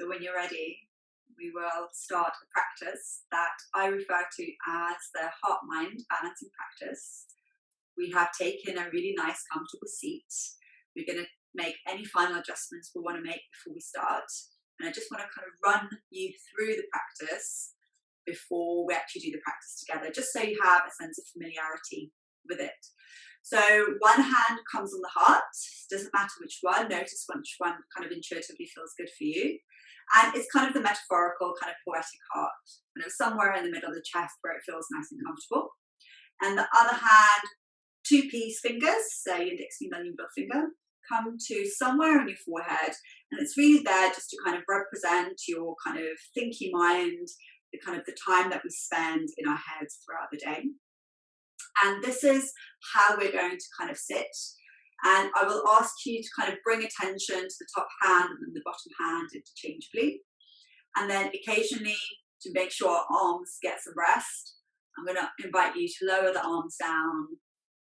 So when you're ready, we will start a practice that I refer to as the heart-mind balancing practice. We have taken a really nice, comfortable seat. We're going to make any final adjustments we want to make before we start. And I just want to kind of run you through the practice before we actually do the practice together, just so you have a sense of familiarity with it. So one hand comes on the heart, doesn't matter which one, notice which one kind of intuitively feels good for you. And it's kind of the metaphorical, kind of poetic heart, kind of somewhere in the middle of the chest where it feels nice and comfortable. And the other hand, two peace fingers, so your index finger and your middle finger, come to somewhere on your forehead. And it's really there just to kind of represent your kind of thinky mind, the kind of the time that we spend in our heads throughout the day. And this is how we're going to kind of sit. And I will ask you to kind of bring attention to the top hand and then the bottom hand interchangeably. And then occasionally, to make sure our arms get some rest, I'm going to invite you to lower the arms down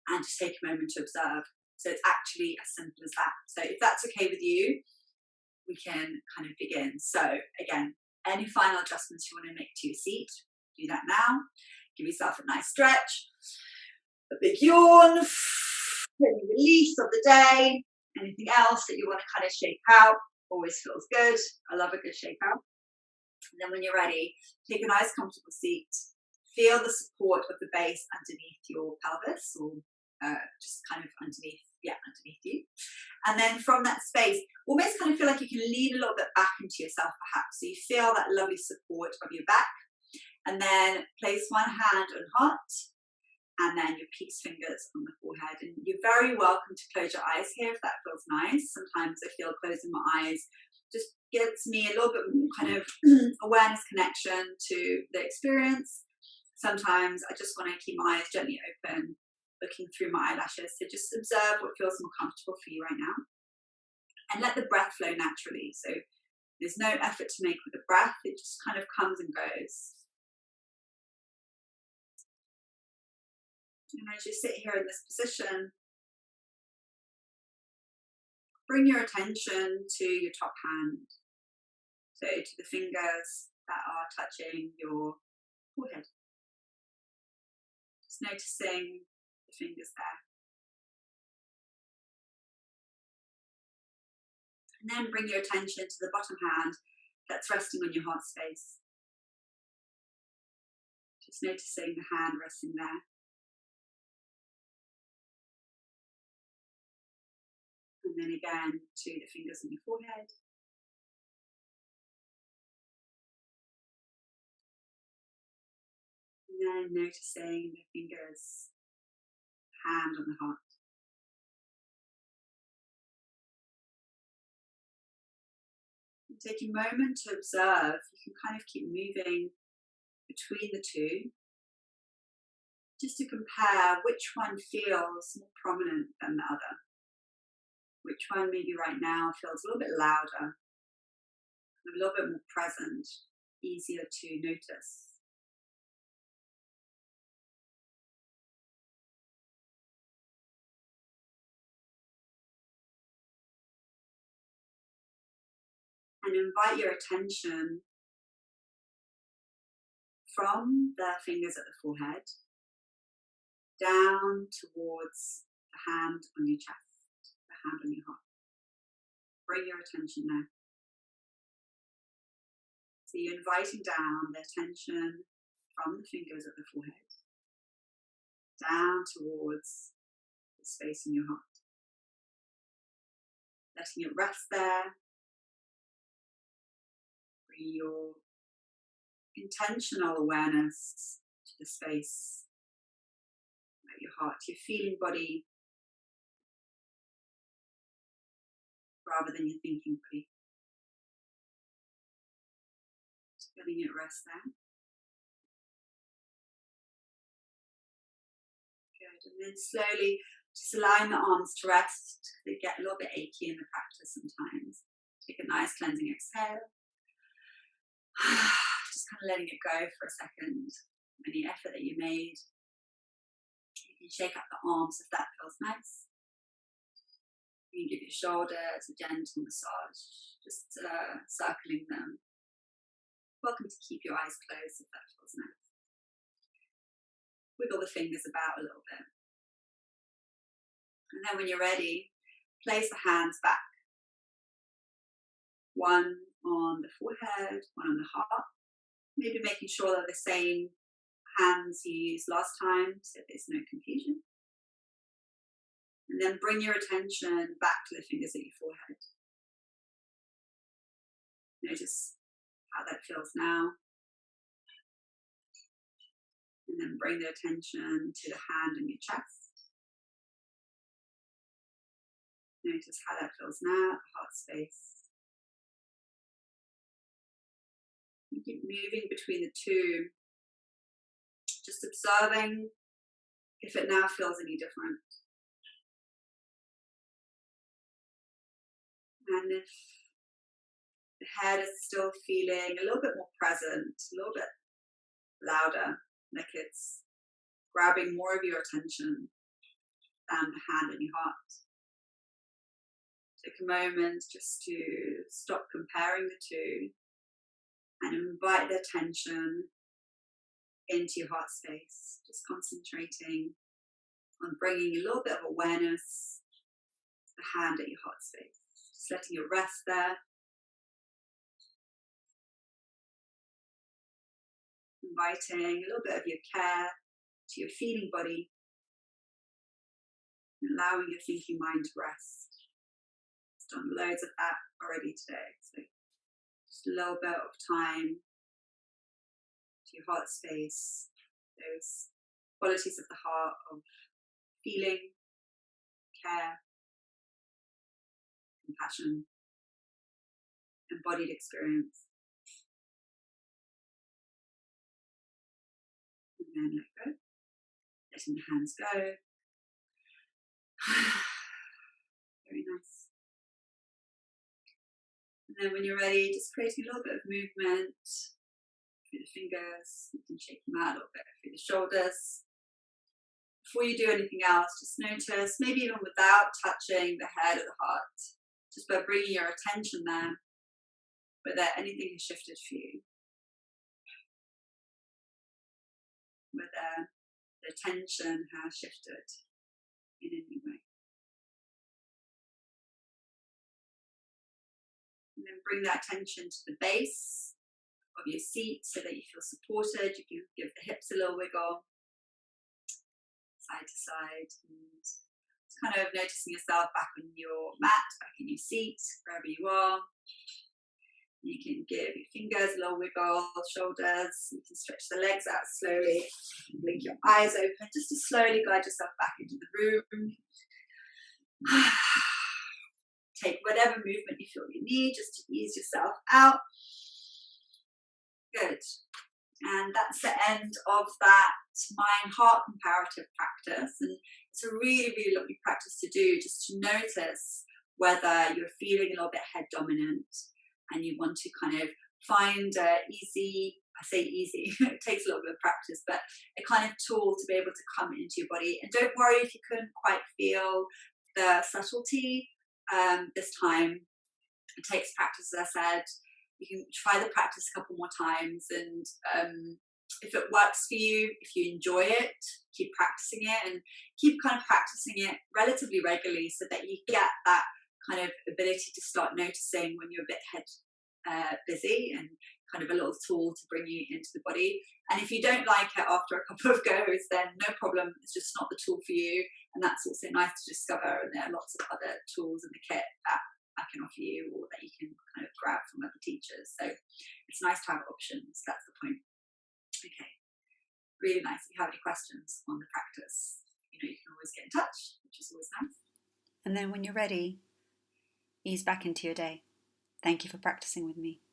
and just take a moment to observe. So it's actually as simple as that. So if that's okay with you, we can kind of begin. So again, any final adjustments you want to make to your seat, do that now. Give yourself a nice stretch, a big yawn, any release of the day, anything else that you want to kind of shake out, always feels good. I love a good shake out. And then when you're ready, take a nice comfortable seat, feel the support of the base underneath your pelvis, or just kind of underneath you. And then from that space, almost kind of feel like you can lean a little bit back into yourself perhaps. So you feel that lovely support of your back. And then place one hand on heart and then your peace fingers on the forehead. And you're very welcome to close your eyes here if that feels nice. Sometimes I feel closing my eyes just gives me a little bit more kind of awareness connection to the experience. Sometimes I just want to keep my eyes gently open, looking through my eyelashes. So just observe what feels more comfortable for you right now. And let the breath flow naturally. So there's no effort to make with the breath. It just kind of comes and goes. And as you sit here in this position, bring your attention to your top hand. So to the fingers that are touching your forehead. Just noticing the fingers there. And then bring your attention to the bottom hand that's resting on your heart space. Just noticing the hand resting there. And then again to the fingers on your forehead. And then noticing the fingers, hand on the heart. And take a moment to observe. You can kind of keep moving between the two, just to compare which one feels more prominent than the other. Which one maybe right now feels a little bit louder, a little bit more present, easier to notice. And invite your attention from the fingers at the forehead down towards the hand on your chest, the hand on your heart. Bring your attention there. So you're inviting down the attention from the fingers at the forehead down towards the space in your heart. Letting it rest there. Bring your intentional awareness to the space at your heart, your feeling body, rather than your thinking body. Just letting it rest there. Good. And then slowly just allowing the arms to rest. They get a little bit achy in the practice sometimes. Take a nice cleansing exhale. Just kind of letting it go for a second. Any effort that you made. You can shake up the arms if that feels nice. You can give your shoulders a gentle massage, just circling them. Welcome to keep your eyes closed if that feels nice. Wiggle the fingers about a little bit. And then when you're ready, place the hands back. One on the forehead, one on the heart. Maybe making sure they're the same hands you used last time, so there's no confusion. And then bring your attention back to the fingers at your forehead. Notice how that feels now. And then bring the attention to the hand in your chest. Notice how that feels now, the heart space. You keep moving between the two, just observing if it now feels any different. And if the head is still feeling a little bit more present, a little bit louder, like it's grabbing more of your attention than the hand in your heart. Take a moment just to stop comparing the two and invite the attention into your heart space, just concentrating on bringing a little bit of awareness to the hand at your heart space, just letting it rest there. Inviting a little bit of your care to your feeling body, allowing your thinking mind to rest. I've done loads of that already today, so just a little bit of time to your heart space, those qualities of the heart of feeling, care, compassion, embodied experience. And then let go, letting the hands go. Very nice. And then when you're ready, just creating a little bit of movement through the fingers. You can shake them out a little bit through the shoulders. Before you do anything else, just notice, maybe even without touching the head or the heart, just by bringing your attention there, whether anything has shifted for you. Whether the tension has shifted in any way. And then bring that attention to the base of your seat so that you feel supported. You can give the hips a little wiggle, side to side, and just kind of noticing yourself back on your mat, back in your seat, wherever you are. You can give your fingers a little wiggle, shoulders. You can stretch the legs out slowly. Blink your eyes open just to slowly guide yourself back into the room. Take whatever movement you feel you need just to ease yourself out. Good. And that's the end of that mind-heart comparative practice. And it's a really, really lovely practice to do, just to notice whether you're feeling a little bit head dominant and you want to kind of find easy, I say easy, it takes a little bit of practice, but a kind of tool to be able to come into your body. And don't worry if you couldn't quite feel the subtlety this time. It takes practice, as I said. You can try the practice a couple more times, and if it works for you, if you enjoy it, keep practicing it, and keep kind of practicing it relatively regularly so that you get that kind of ability to start noticing when you're a bit head busy, and kind of a little tool to bring you into the body. And if you don't like it after a couple of goes, then no problem, it's just not the tool for you, and that's also nice to discover. And there are lots of other tools in the kit that I can offer you, or that you can kind of grab from other teachers. So it's nice to have options. That's the point. Okay, really nice. If you have any questions on the practice, you can always get in touch, which is always nice. And then when you're ready, ease back into your day. Thank you for practicing with me.